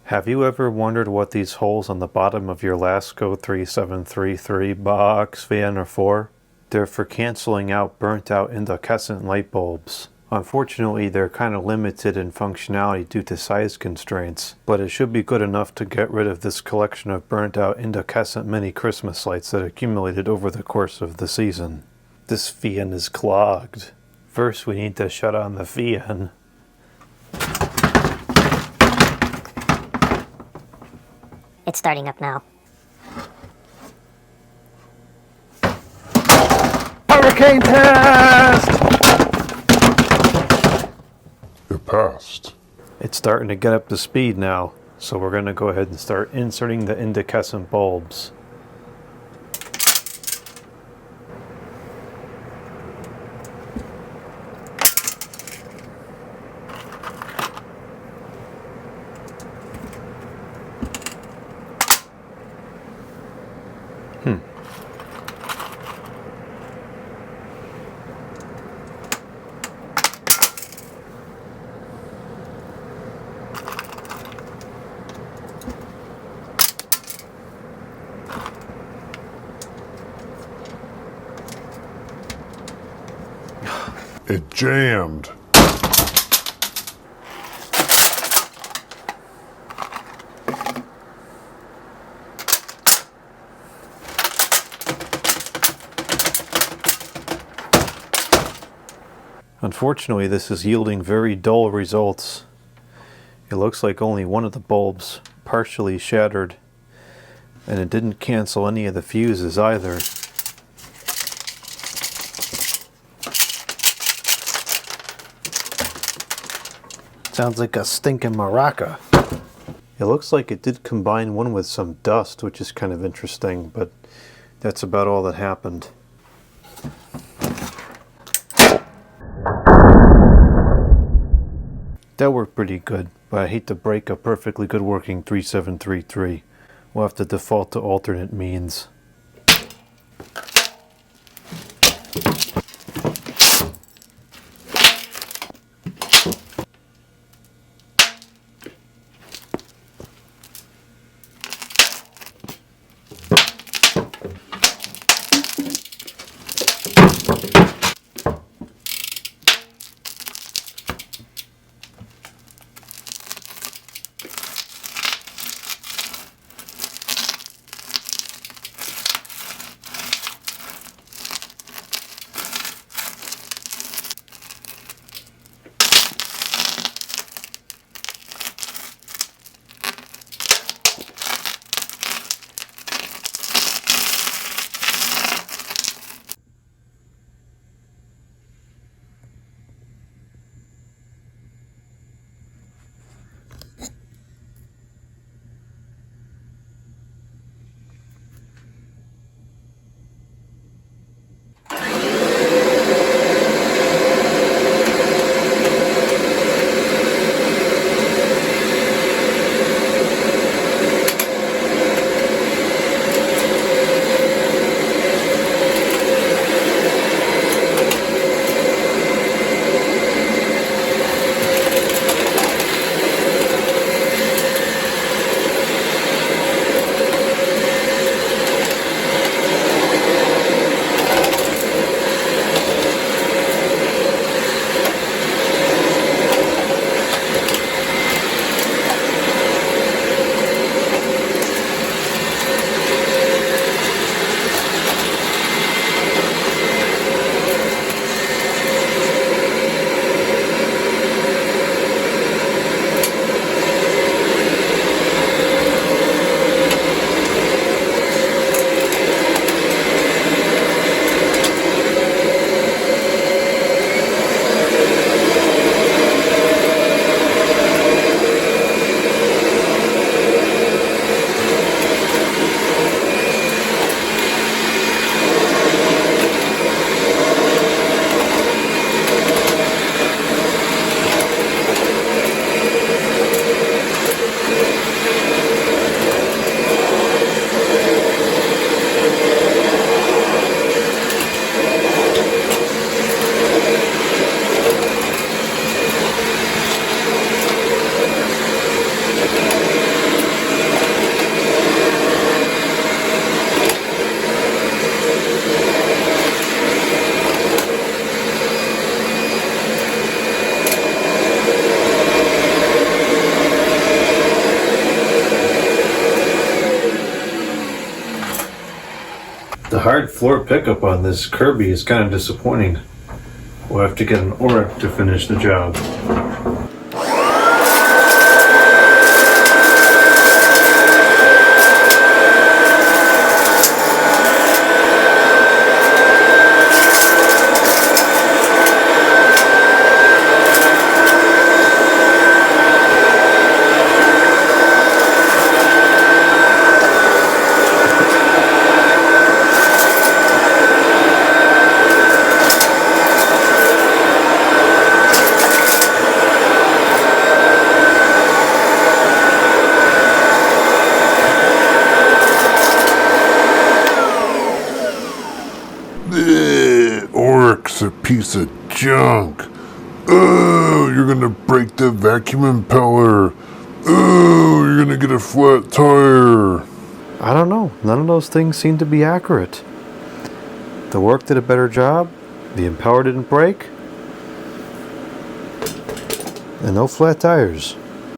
Have you ever wondered what these holes on the bottom of your Lasko 3733 box fan are for? They're for canceling out burnt out incandescent light bulbs. Unfortunately, they're kind of limited in functionality due to size constraints, but it should be good enough to get rid of this collection of burnt out incandescent mini Christmas lights that accumulated over the course of the season. This fan is clogged. First, we need to shut on the fan. It's starting up now. Hurricane test! It passed. It's starting to get up to speed now, so we're going to go ahead and start inserting the incandescent bulbs. It jammed. Unfortunately, this is yielding very dull results. It looks like only one of the bulbs partially shattered, and it didn't cancel any of the fuses either. Sounds like a stinking maraca. It looks like it did combine one with some dust, which is kind of interesting, but that's about all that happened. That worked pretty good, but I hate to break a perfectly good working 3733. We'll have to default to alternate means. hard floor pickup on this Kirby is kind of disappointing. We'll have to get an Oric to finish the job. Oric's a piece of junk. Oh, you're gonna break the vacuum impeller. Oh, you're gonna get a flat tire. I don't know. None of those things seem to be accurate. The work did a better job. The impeller didn't break. And no flat tires.